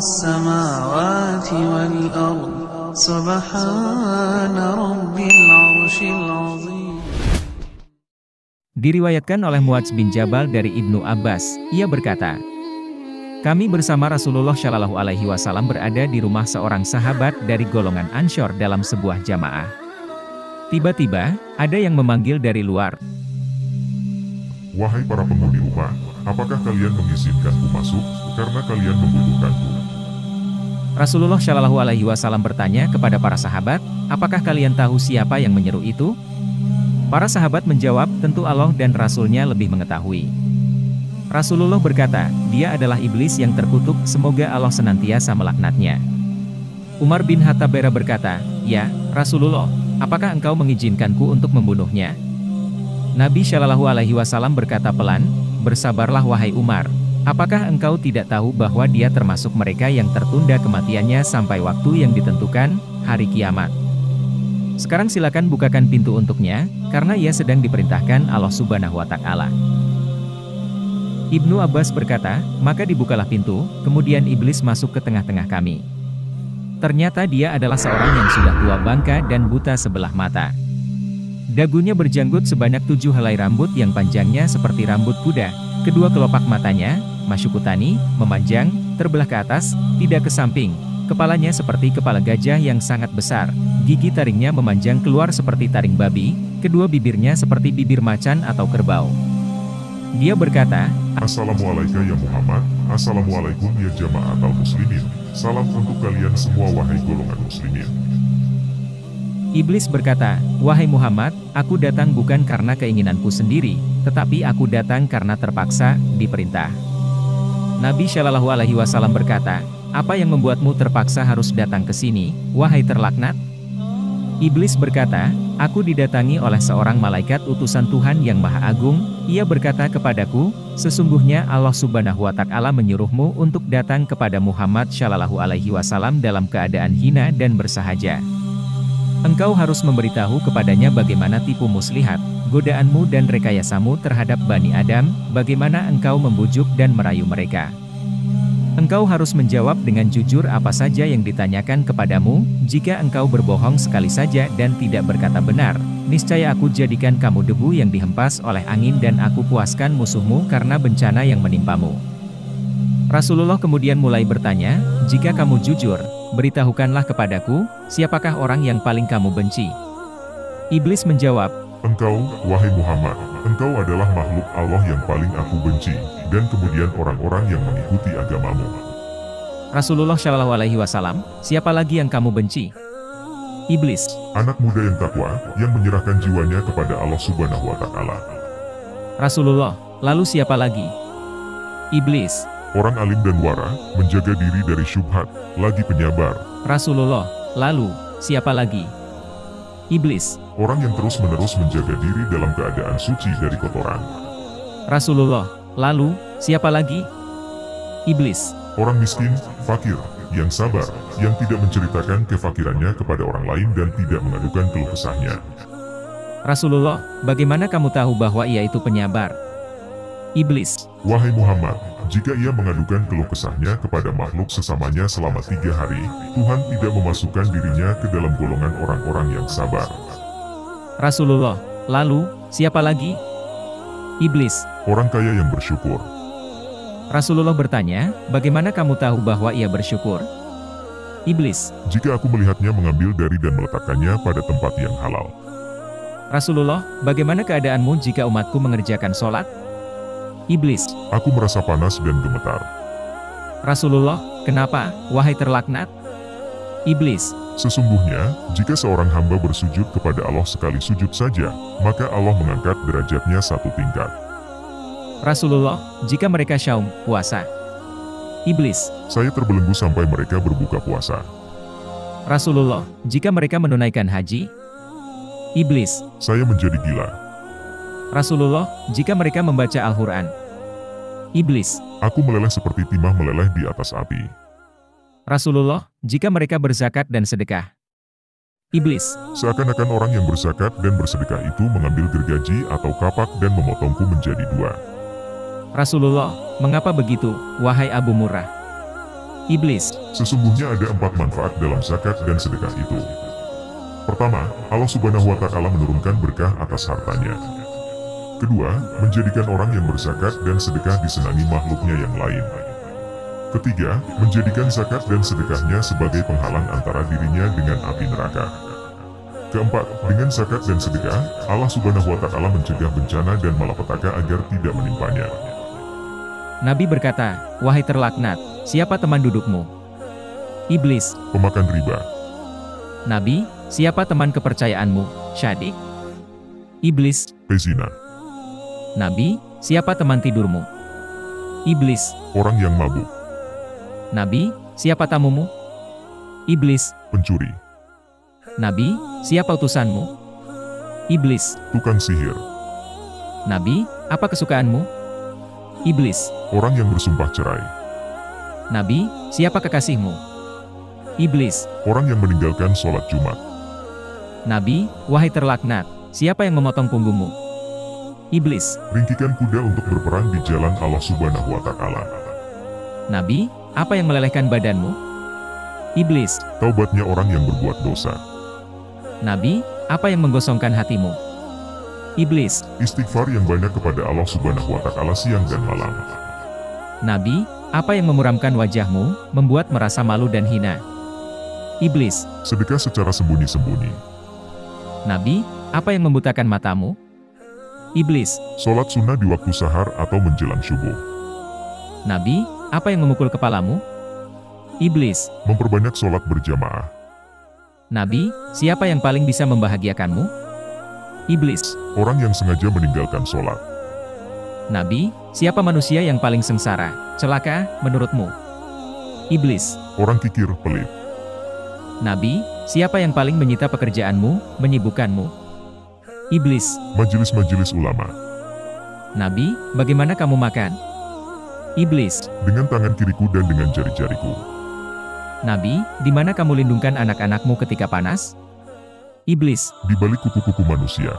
السماوات والأرض سبحان رب العرش العظيم. Diriwayatkan oleh Muadz bin Jabal dari Ibnu Abbas, ia berkata, kami bersama Rasulullah Shallallahu Alaihi Wasallam berada di rumah seorang sahabat dari golongan Ansyar dalam sebuah jamaah. Tiba-tiba, ada yang memanggil dari luar. Wahai para penghuni rumah, apakah kalian mengizinkanku masuk, karena kalian membutuhkanku? Rasulullah Shallallahu Alaihi Wasallam bertanya kepada para sahabat, apakah kalian tahu siapa yang menyeru itu? Para sahabat menjawab, tentu Allah dan Rasul-Nya lebih mengetahui. Rasulullah berkata, dia adalah iblis yang terkutuk, semoga Allah senantiasa melaknatnya. Umar bin Khattab berkata, ya, Rasulullah, apakah engkau mengizinkanku untuk membunuhnya? Nabi Shallallahu Alaihi Wasallam berkata pelan, bersabarlah wahai Umar, apakah engkau tidak tahu bahwa dia termasuk mereka yang tertunda kematiannya sampai waktu yang ditentukan, hari kiamat? Sekarang silakan bukakan pintu untuknya, karena ia sedang diperintahkan Allah Subhanahu wa Ta'ala. Ibnu Abbas berkata, maka dibukalah pintu, kemudian iblis masuk ke tengah-tengah kami. Ternyata dia adalah seorang yang sudah tua bangka dan buta sebelah mata. Dagunya berjanggut sebanyak 7 helai rambut yang panjangnya seperti rambut kuda, kedua kelopak matanya, masyukutani, memanjang, terbelah ke atas, tidak ke samping. Kepalanya seperti kepala gajah yang sangat besar, gigi taringnya memanjang keluar seperti taring babi, kedua bibirnya seperti bibir macan atau kerbau. Dia berkata, Assalamualaikum ya Muhammad, Assalamualaikum ya jama'atal muslimin, salam untuk kalian semua wahai golongan muslimin. Iblis berkata, wahai Muhammad, aku datang bukan karena keinginanku sendiri, tetapi aku datang karena terpaksa, diperintah. Nabi Shallallahu Alaihi Wasallam berkata, apa yang membuatmu terpaksa harus datang ke sini, wahai terlaknat? Iblis berkata, aku didatangi oleh seorang malaikat utusan Tuhan yang Maha Agung, ia berkata kepadaku, sesungguhnya Allah Subhanahu wa Ta'ala menyuruhmu untuk datang kepada Muhammad Shallallahu Alaihi Wasallam dalam keadaan hina dan bersahaja. Engkau harus memberitahu kepadanya bagaimana tipu muslihat, godaanmu dan rekayasamu terhadap Bani Adam, bagaimana engkau membujuk dan merayu mereka. Engkau harus menjawab dengan jujur apa saja yang ditanyakan kepadamu, jika engkau berbohong sekali saja dan tidak berkata benar, niscaya aku jadikan kamu debu yang dihempas oleh angin dan aku puaskan musuhmu karena bencana yang menimpamu. Rasulullah kemudian mulai bertanya, jika kamu jujur, beritahukanlah kepadaku, siapakah orang yang paling kamu benci? Iblis menjawab, engkau, wahai Muhammad, engkau adalah makhluk Allah yang paling aku benci, dan kemudian orang-orang yang mengikuti agamamu. Rasulullah Shallallahu Alaihi Wasallam, siapa lagi yang kamu benci? Iblis, anak muda yang takwa, yang menyerahkan jiwanya kepada Allah Subhanahu wa Ta'ala. Rasulullah, lalu siapa lagi? Iblis, orang alim dan wara, menjaga diri dari syubhat, lagi penyabar. Rasulullah, lalu siapa lagi? Iblis, orang yang terus-menerus menjaga diri dalam keadaan suci dari kotoran. Rasulullah, lalu siapa lagi? Iblis, orang miskin, fakir, yang sabar, yang tidak menceritakan kefakirannya kepada orang lain dan tidak mengadukan keluh kesahnya. Rasulullah, bagaimana kamu tahu bahwa ia itu penyabar? Iblis, wahai Muhammad, jika ia mengadukan keluh kesahnya kepada makhluk sesamanya selama 3 hari, Tuhan tidak memasukkan dirinya ke dalam golongan orang-orang yang sabar. Rasulullah, lalu siapa lagi? Iblis, orang kaya yang bersyukur. Rasulullah bertanya, bagaimana kamu tahu bahwa ia bersyukur? Iblis, jika aku melihatnya mengambil dari dan meletakkannya pada tempat yang halal. Rasulullah, bagaimana keadaanmu jika umatku mengerjakan sholat? Iblis, aku merasa panas dan gemetar. Rasulullah, kenapa, wahai terlaknat? Iblis, sesungguhnya, jika seorang hamba bersujud kepada Allah sekali sujud saja, maka Allah mengangkat derajatnya 1 tingkat. Rasulullah, jika mereka syaum, puasa. Iblis, saya terbelenggu sampai mereka berbuka puasa. Rasulullah, jika mereka menunaikan haji. Iblis, saya menjadi gila. Rasulullah, jika mereka membaca Al-Quran. Iblis, aku meleleh seperti timah meleleh di atas api. Rasulullah, jika mereka berzakat dan sedekah. Iblis, seakan-akan orang yang berzakat dan bersedekah itu mengambil gergaji atau kapak dan memotongku menjadi 2. Rasulullah, mengapa begitu, wahai Abu Murrah? Iblis. Sesungguhnya ada 4 manfaat dalam zakat dan sedekah itu. Pertama, Allah Subhanahu wa Ta'ala menurunkan berkah atas hartanya. Kedua, menjadikan orang yang berzakat dan sedekah disenangi makhluknya yang lain. Ketiga, menjadikan zakat dan sedekahnya sebagai penghalang antara dirinya dengan api neraka. Keempat, dengan zakat dan sedekah, Allah Subhanahu wa Ta'ala mencegah bencana dan malapetaka agar tidak menimpanya. Nabi berkata, "Wahai terlaknat, siapa teman dudukmu?" Iblis. Pemakan riba. Nabi, siapa teman kepercayaanmu? Syadik. Iblis. Pezina. Nabi, siapa teman tidurmu? Iblis. Orang yang mabuk. Nabi, siapa tamumu? Iblis. Pencuri. Nabi, siapa utusanmu? Iblis. Tukang sihir. Nabi, apa kesukaanmu? Iblis. Orang yang bersumpah cerai. Nabi, siapa kekasihmu? Iblis. Orang yang meninggalkan sholat Jumat. Nabi, wahai terlaknat, siapa yang memotong punggungmu? Iblis. Ringkikan kuda untuk berperang di jalan Allah Subhanahu wa Ta'ala. Nabi, apa yang melelehkan badanmu? Iblis. Taubatnya orang yang berbuat dosa. Nabi, apa yang menggosongkan hatimu? Iblis. Istighfar yang banyak kepada Allah Subhanahu wa Ta'ala siang dan malam. Nabi, apa yang memuramkan wajahmu, membuat merasa malu dan hina? Iblis. Sedekah secara sembunyi-sembunyi. Nabi, apa yang membutakan matamu? Iblis. Sholat sunnah di waktu sahar atau menjelang subuh. Nabi, apa yang memukul kepalamu? Iblis. Memperbanyak sholat berjamaah. Nabi, siapa yang paling bisa membahagiakanmu? Iblis. Orang yang sengaja meninggalkan sholat. Nabi, siapa manusia yang paling sengsara, celaka, menurutmu? Iblis. Orang kikir, pelit. Nabi, siapa yang paling menyita pekerjaanmu, menyibukkanmu? Iblis. Majelis-majelis ulama. Nabi, bagaimana kamu makan? Iblis. Dengan tangan kiriku dan dengan jari-jariku. Nabi, di mana kamu lindungkan anak-anakmu ketika panas? Iblis. Di balik kuku-kuku manusia.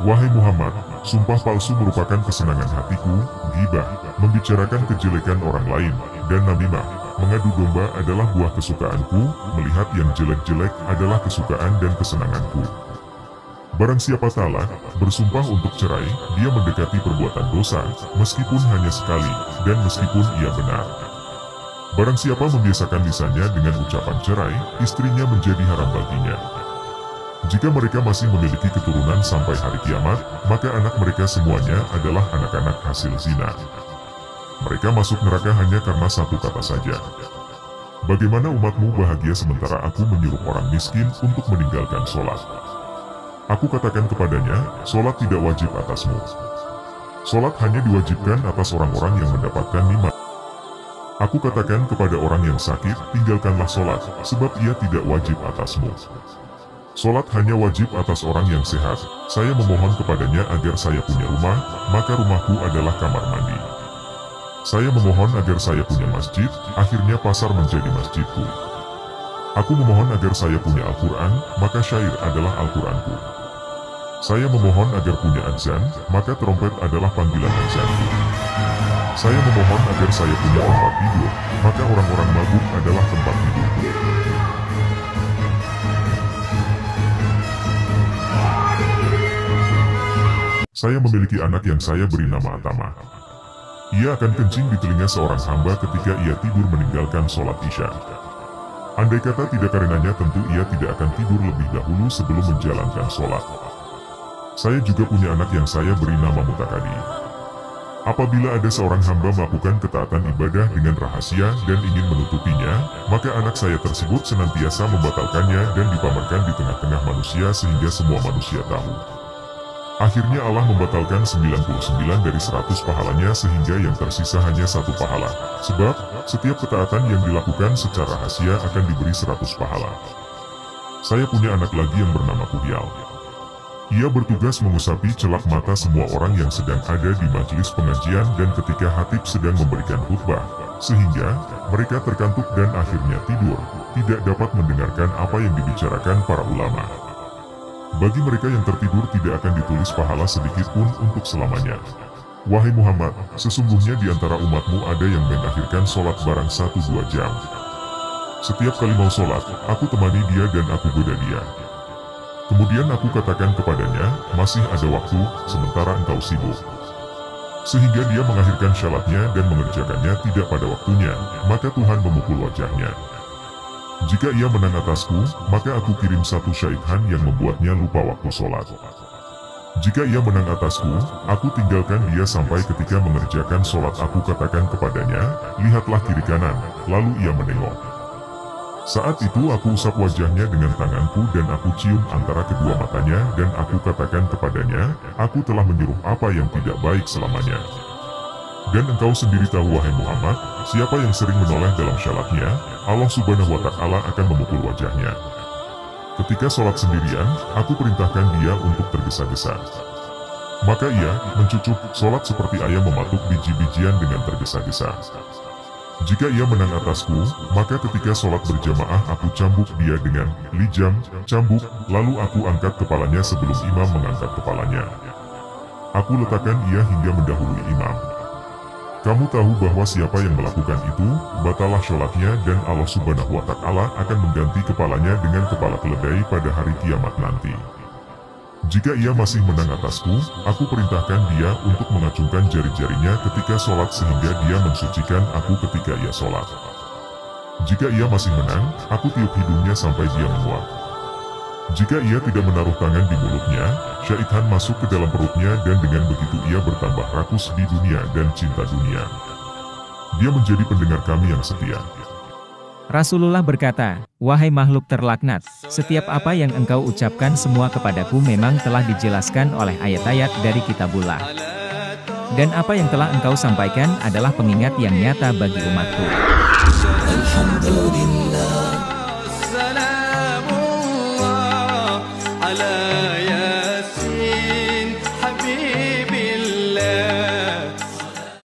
Wahai Muhammad, sumpah palsu merupakan kesenangan hatiku, ghibah, membicarakan kejelekan orang lain, dan namimah, mengadu domba adalah buah kesukaanku, melihat yang jelek-jelek adalah kesukaan dan kesenanganku. Barang siapa talak, bersumpah untuk cerai, dia mendekati perbuatan dosa, meskipun hanya sekali, dan meskipun ia benar. Barang siapa membiasakan lisannya dengan ucapan cerai, istrinya menjadi haram baginya. Jika mereka masih memiliki keturunan sampai hari kiamat, maka anak mereka semuanya adalah anak-anak hasil zina. Mereka masuk neraka hanya karena satu kata saja. Bagaimana umatmu bahagia sementara aku menyuruh orang miskin untuk meninggalkan sholat? Aku katakan kepadanya, sholat tidak wajib atasmu. Sholat hanya diwajibkan atas orang-orang yang mendapatkan nikmat. Aku katakan kepada orang yang sakit, tinggalkanlah sholat, sebab ia tidak wajib atasmu. Sholat hanya wajib atas orang yang sehat. Saya memohon kepadanya agar saya punya rumah, maka rumahku adalah kamar mandi. Saya memohon agar saya punya masjid, akhirnya pasar menjadi masjidku. Aku memohon agar saya punya Al-Quran, maka syair adalah Al-Quranku. Saya memohon agar punya azan, maka trompet adalah panggilan azanku. Saya memohon agar saya punya tempat tidur, maka orang-orang mabuk adalah tempat tidurku. Saya memiliki anak yang saya beri nama Atama. Ia akan kencing di telinga seorang hamba ketika ia tidur meninggalkan sholat isya. Andai kata tidak karenanya tentu ia tidak akan tidur lebih dahulu sebelum menjalankan sholat. Saya juga punya anak yang saya beri nama Mutakadi. Apabila ada seorang hamba melakukan ketaatan ibadah dengan rahasia dan ingin menutupinya, maka anak saya tersebut senantiasa membatalkannya dan dipamerkan di tengah-tengah manusia sehingga semua manusia tahu. Akhirnya Allah membatalkan 99 dari 100 pahalanya sehingga yang tersisa hanya 1 pahala. Sebab, setiap ketaatan yang dilakukan secara rahasia akan diberi 100 pahala. Saya punya anak lagi yang bernama Kuhyal. Ia bertugas mengusapi celak mata semua orang yang sedang ada di majelis pengajian dan ketika khatib sedang memberikan khutbah, sehingga mereka terkantuk dan akhirnya tidur, tidak dapat mendengarkan apa yang dibicarakan para ulama. Bagi mereka yang tertidur tidak akan ditulis pahala sedikit pun untuk selamanya. Wahai Muhammad, sesungguhnya di antara umatmu ada yang mengakhirkan sholat barang 1-2 jam. Setiap kali mau sholat, aku temani dia dan aku goda dia. Kemudian aku katakan kepadanya, masih ada waktu, sementara engkau sibuk. Sehingga dia mengakhirkan syalatnya dan mengerjakannya tidak pada waktunya, maka Tuhan memukul wajahnya. Jika ia menang atasku, maka aku kirim satu syaitan yang membuatnya lupa waktu sholat. Jika ia menang atasku, aku tinggalkan dia sampai ketika mengerjakan sholat. Aku katakan kepadanya, lihatlah kiri kanan, lalu ia menengok. Saat itu aku usap wajahnya dengan tanganku dan aku cium antara kedua matanya dan aku katakan kepadanya, aku telah menyuruh apa yang tidak baik selamanya. Dan engkau sendiri tahu wahai Muhammad, siapa yang sering menoleh dalam syalatnya, Allah Subhanahu wa Ta'ala akan memukul wajahnya. Ketika sholat sendirian, aku perintahkan dia untuk tergesa-gesa. Maka ia mencucuk sholat seperti ayam mematuk biji-bijian dengan tergesa-gesa. Jika ia menang atasku, maka ketika sholat berjamaah aku cambuk dia dengan lijam, cambuk, lalu aku angkat kepalanya sebelum imam mengangkat kepalanya. Aku letakkan ia hingga mendahului imam. Kamu tahu bahwa siapa yang melakukan itu, batalah sholatnya dan Allah Subhanahu wa Ta'ala akan mengganti kepalanya dengan kepala keledai pada hari kiamat nanti. Jika ia masih menang atasku, aku perintahkan dia untuk mengacungkan jari-jarinya ketika sholat sehingga dia mensucikan aku ketika ia sholat. Jika ia masih menang, aku tiup hidungnya sampai dia menguap. Jika ia tidak menaruh tangan di mulutnya, syaitan masuk ke dalam perutnya dan dengan begitu ia bertambah rakus di dunia dan cinta dunia. Dia menjadi pendengar kami yang setia. Rasulullah berkata, wahai makhluk terlaknat, setiap apa yang engkau ucapkan semua kepadaku memang telah dijelaskan oleh ayat-ayat dari kitabullah. Dan apa yang telah engkau sampaikan adalah pengingat yang nyata bagi umatku. Alhamdulillah, salamullah ala ya